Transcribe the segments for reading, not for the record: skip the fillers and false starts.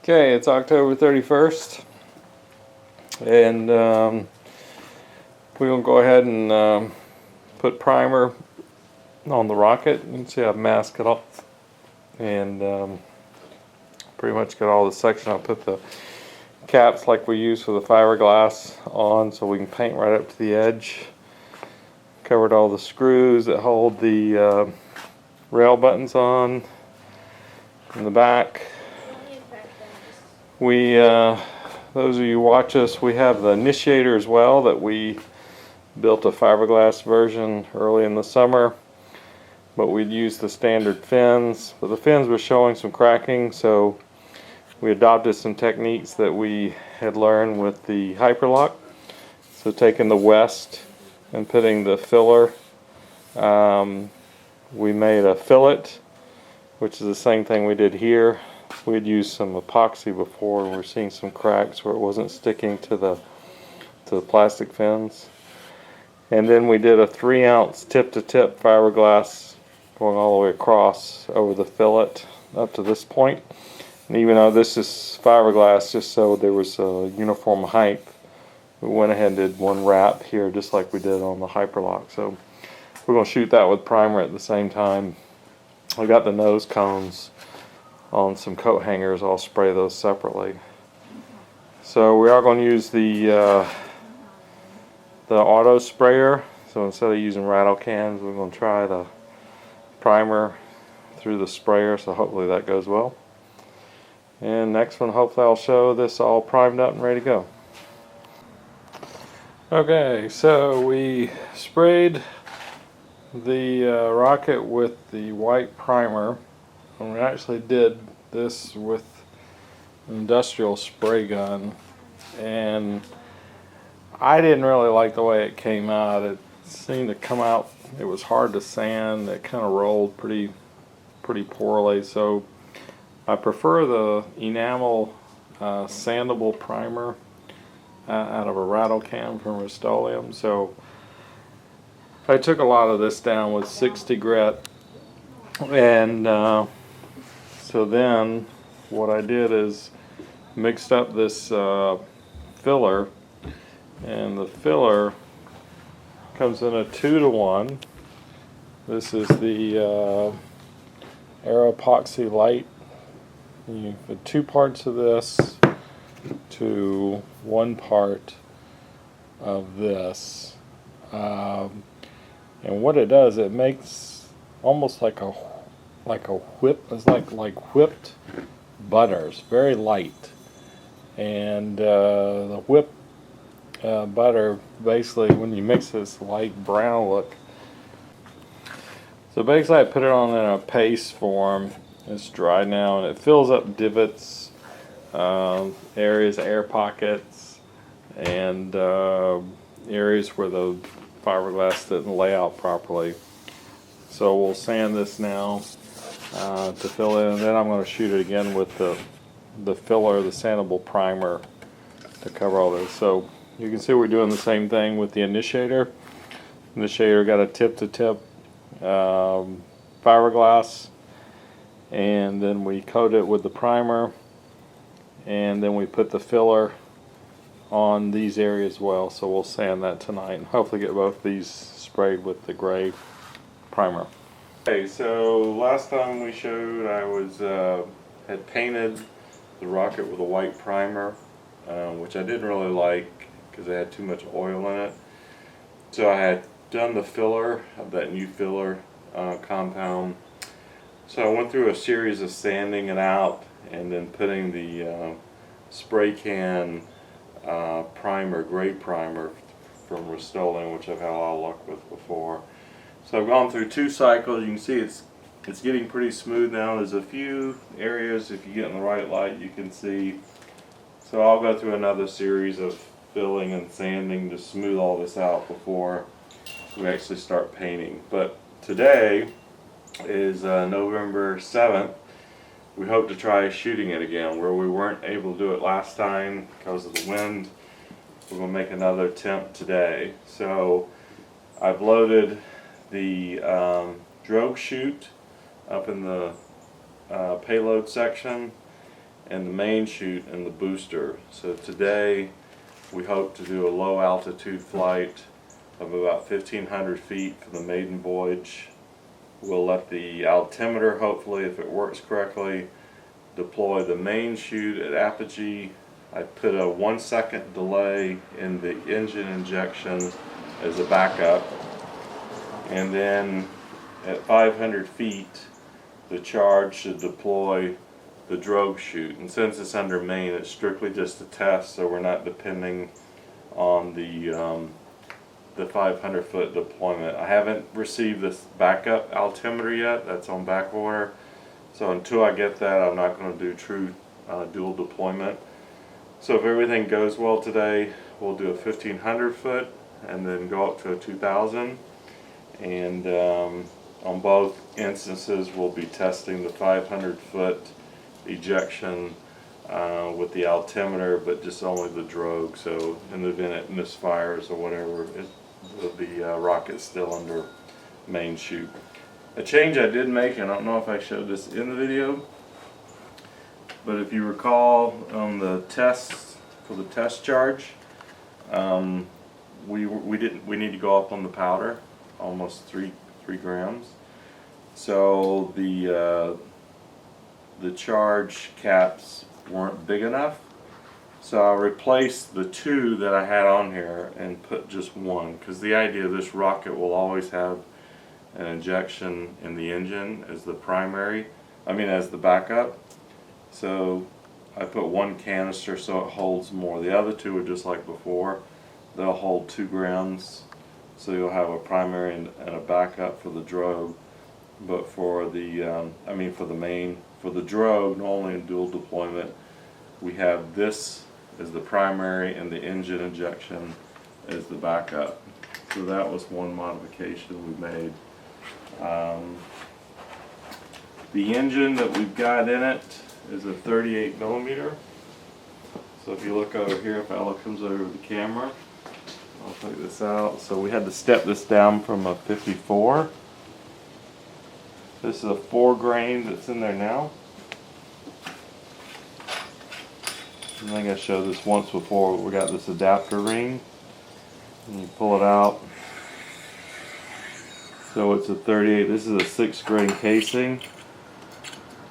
Okay, it's October 31st, and we're going to go ahead and put primer on the rocket. You can see I've masked it off and pretty much got all the section. I'll put the caps like we use for the fiberglass on so we can paint right up to the edge. Covered all the screws that hold the rail buttons on in the back. We, those of you who watch us, we have the initiator as well that we built a fiberglass version early in the summer, but we'd use the standard fins, but the fins were showing some cracking, so we adopted some techniques that we had learned with the HyperLOC. So taking the west and putting the filler, we made a fillet, which is the same thing we did here. We'd used some epoxy before and we're seeing some cracks where it wasn't sticking to the plastic fins. And then we did a 3-ounce tip-to-tip fiberglass going all the way across over the fillet up to this point. And even though this is fiberglass, just so there was a uniform height, we went ahead and did one wrap here just like we did on the HyperLOC. So we're going to shoot that with primer at the same time. I got the nose cones on some coat hangers. I'll spray those separately. So we are going to use the auto sprayer. So instead of using rattle cans, we're going to try the primer through the sprayer, so hopefully that goes well. And next one, hopefully I'll show this all primed up and ready to go. Okay, so we sprayed the rocket with the white primer, and we actually did this with an industrial spray gun, and I didn't really like the way it came out. It seemed to come out, it was hard to sand, it kind of rolled pretty poorly, so I prefer the enamel sandable primer out of a rattle can from Rust-Oleum. So I took a lot of this down with 60 grit, and so then what I did is mixed up this filler, and the filler comes in a 2-to-1. This is the Aero Epoxy Light. You put 2 parts of this to 1 part of this, and what it does, it makes almost like a whip. It's like whipped butter. It's very light, and the whipped butter, basically when you mix this light brown look. So basically I put it on in a paste form. It's dry now and it fills up divots, areas, air pockets, and areas where the fiberglass didn't lay out properly. So we'll sand this now to fill in, and then I'm going to shoot it again with the filler, the sandable primer, to cover all this. So you can see we're doing the same thing with the initiator. Initiator got a tip-to-tip fiberglass, and then we coat it with the primer, and then we put the filler on these areas as well. So we'll sand that tonight and hopefully get both these sprayed with the gray primer. Okay, so last time we showed I had painted the rocket with a white primer, which I didn't really like because it had too much oil in it. So I had done the filler of that new filler compound. So I went through a series of sanding it out and then putting the spray can primer, gray primer from Rust-Oleum, which I've had a lot of luck with before. So I've gone through 2 cycles. You can see it's getting pretty smooth now. There's a few areas, if you get in the right light, you can see. So I'll go through another series of filling and sanding to smooth all this out before we actually start painting. But today is November 7th. We hope to try shooting it again where we weren't able to do it last time because of the wind. We're going to make another attempt today. So I've loaded the drogue chute up in the payload section, and the main chute and the booster. So today we hope to do a low altitude flight of about 1,500 feet for the maiden voyage. We'll let the altimeter, hopefully if it works correctly, deploy the main chute at apogee. I put a 1 second delay in the engine injection as a backup, and then at 500 feet the charge should deploy the drogue chute. And since it's under main, it's strictly just a test, so we're not depending on the 500 foot deployment. I haven't received this backup altimeter yet, that's on back order. So until I get that, I'm not going to do true dual deployment. So if everything goes well today, we'll do a 1,500 foot and then go up to a 2,000. And on both instances, we'll be testing the 500 foot ejection with the altimeter, but just only the drogue. So in the event it misfires or whatever, the rocket's still under main chute. A change I did make, and I don't know if I showed this in the video, but if you recall on the tests for the test charge, we need to go up on the powder, almost 3 grams. So the charge caps weren't big enough, so I replaced the 2 that I had on here and put just 1, because the idea of this rocket will always have an injection in the engine as the primary, as the backup. So I put 1 canister so it holds more. The other 2 are just like before, they'll hold 2 grams, so you'll have a primary and a backup for the drogue. But for the for the drogue, normally in dual deployment, we have this as the primary and the engine injection as the backup. So that was one modification we made. The engine that we've got in it is a 38 millimeter. So if you look over here, if Ella comes over the camera, I'll take this out. So we had to step this down from a 54. This is a 4 grain that's in there now. I think I showed this once before. We got this adapter ring, and you pull it out. So it's a 38. This is a 6 grain casing.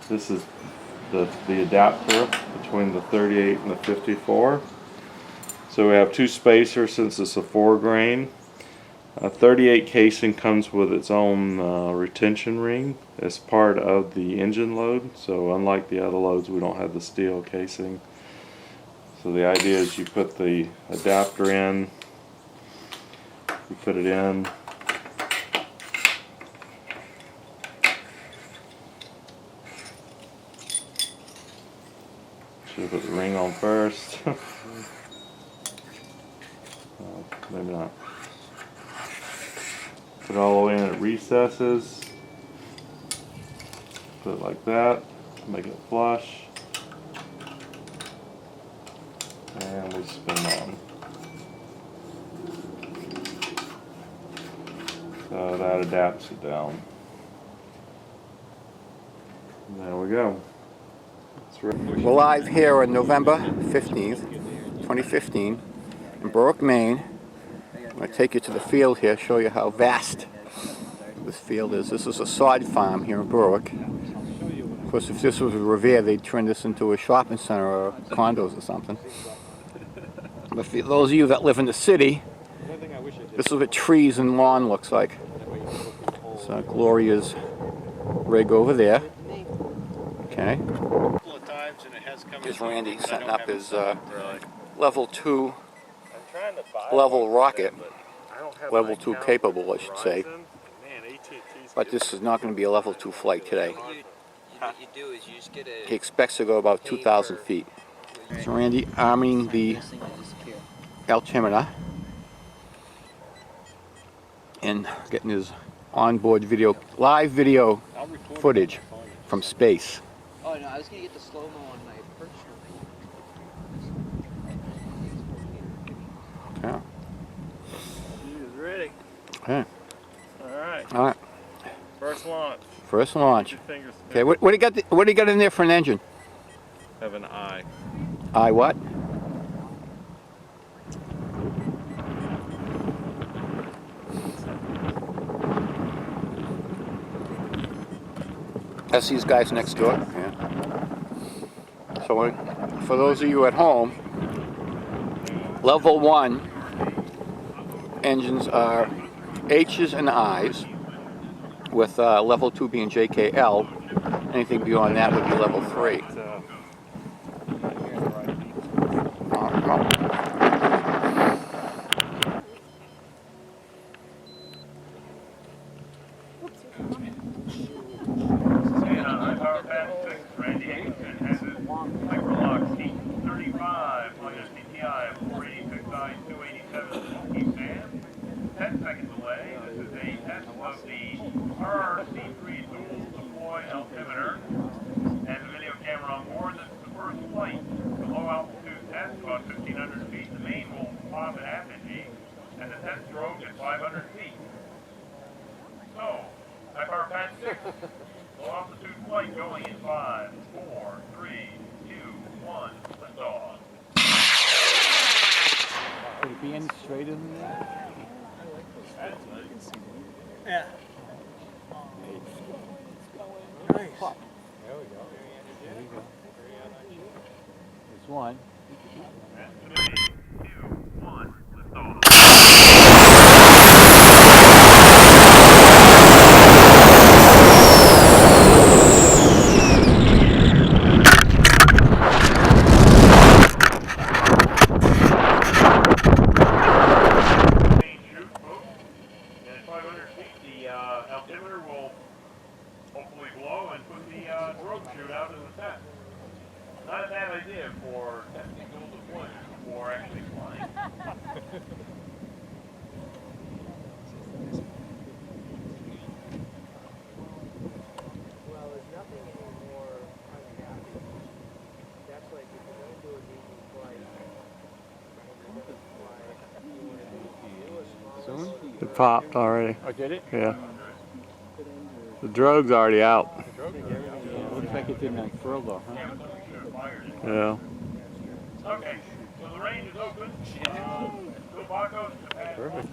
This is the adapter between the 38 and the 54. So we have 2 spacers since it's a 4 grain. A 38 casing comes with its own retention ring as part of the engine load. So unlike the other loads, we don't have the steel casing. So the idea is you put the adapter in, you put it in, should put the ring on first. Maybe not. Put it all the way in at recesses. Put it like that, make it flush. And we spin on. So that adapts it down. And there we go. We're live here on November 15th, 2015 in Berwick, Maine. I'm going to take you to the field here, show you how vast this field is. This is a sod farm here in Berwick. Of course, if this was a Revere, they'd turn this into a shopping center or condos or something. But for those of you that live in the city, this is what trees and lawn looks like. So Gloria's rig over there. Okay. Here's Randy setting up his level 2 level rocket. Level 2 capable, I should say. But this is not going to be a level 2 flight today. He expects to go about 2,000 feet. So Randy arming the altimeter and getting his onboard video, live video footage from space. Oh no, I was gonna get the slow-mo on my personal. Okay. He is ready. Okay. Alright. All right. First launch. First launch. Fingers. Okay. What do you got? What do you got in there for an engine? have an eye. I what? That's these guys next door. Yeah. So for those of you at home, level 1 engines are H's and I's, with level 2 being JKL. Anything beyond that would be level 3. And on high power path 6, Randy Ejection has his HyperLOC C35 minus CTI 486I 287 smoky Sam. 10 second delay. This is a test of the RRC3 dual deploy altimeter and the video camera on board. This is the first flight. The low altitude test about 1,500 feet. The main will pop at apogee and the test drogue at 500 feet. So, high power path 6. Low altitude flight going in 5, 4, 3, 2, 1, liftoff. Could it be any straighter than that? Yeah. Nice. There we go. There's one. 3, 2, 1, liftoff. Altimeter will hopefully blow and put the drogue chute out as a test. Not a bad idea for testing dual deployment before actually flying. Well, there's nothing anymore unhappy. That's like if you're going to do a medium flight, Soon? It popped already. Oh, did it? Yeah. The drogue's already out. Yeah, looks like it didn't unfurl though, huh? Yeah. Okay, so the range is open. Go Baco to pad. Perfect.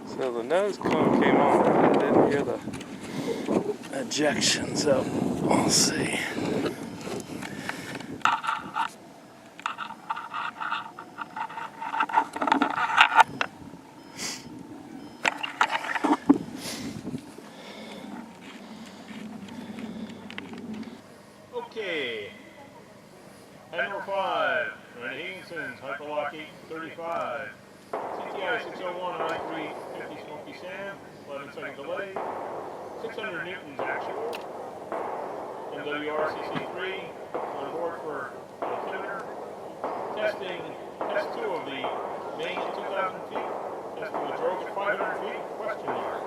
So the nose cone came on, but I didn't hear the ejection, so we'll see. Okay. Head number 5, Randy Higginson's HyperLOC 835. CTI 601, I3, 50 Smoky Sam, 11 second delay, 600 newtons actual. MWRCC3 on board for altimeter. Testing test 2 of the main at 2,000 feet. Testing the drogue at 500 feet, question mark.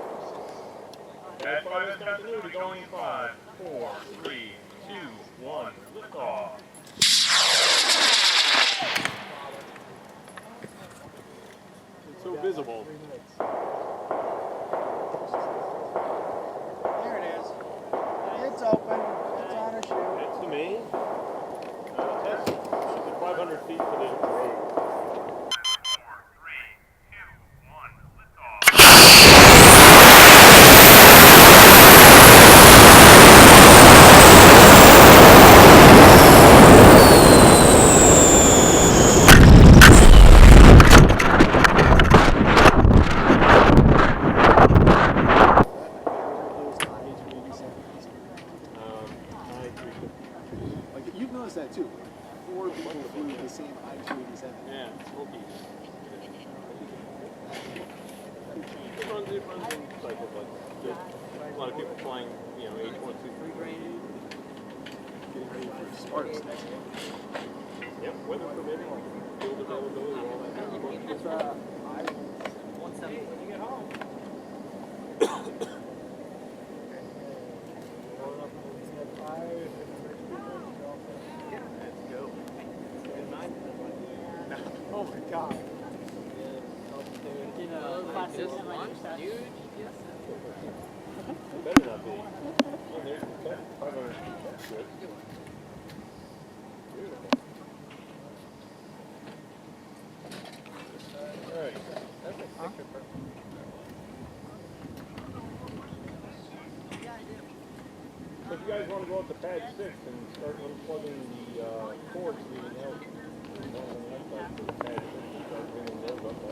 Pad 5 is continuity going in 5, 4, 3, 2, 1, liftoff. It's so visible. There it is. It's open. It's on a chute. It's the main. Test at 500 feet for the drogue. 4, 3, 2, 1, liftoff. Like you've noticed that too. 4 people flew the same I-287. Yeah, smoky. It runs in cycles like good. A lot of people flying, you know, H123 range. Getting ready for Sparks next game. Yep, weather permitting, field availability, all that kind of stuff. When you get home. sky. Just one huge. Better not be. Oh, there's the 500 feet. That's good. Beautiful. Alright. That's a picture for So if you guys want to go up to pad 6 and start unplugging the cords leading out on the outside for the pad 6 and start bringing those up,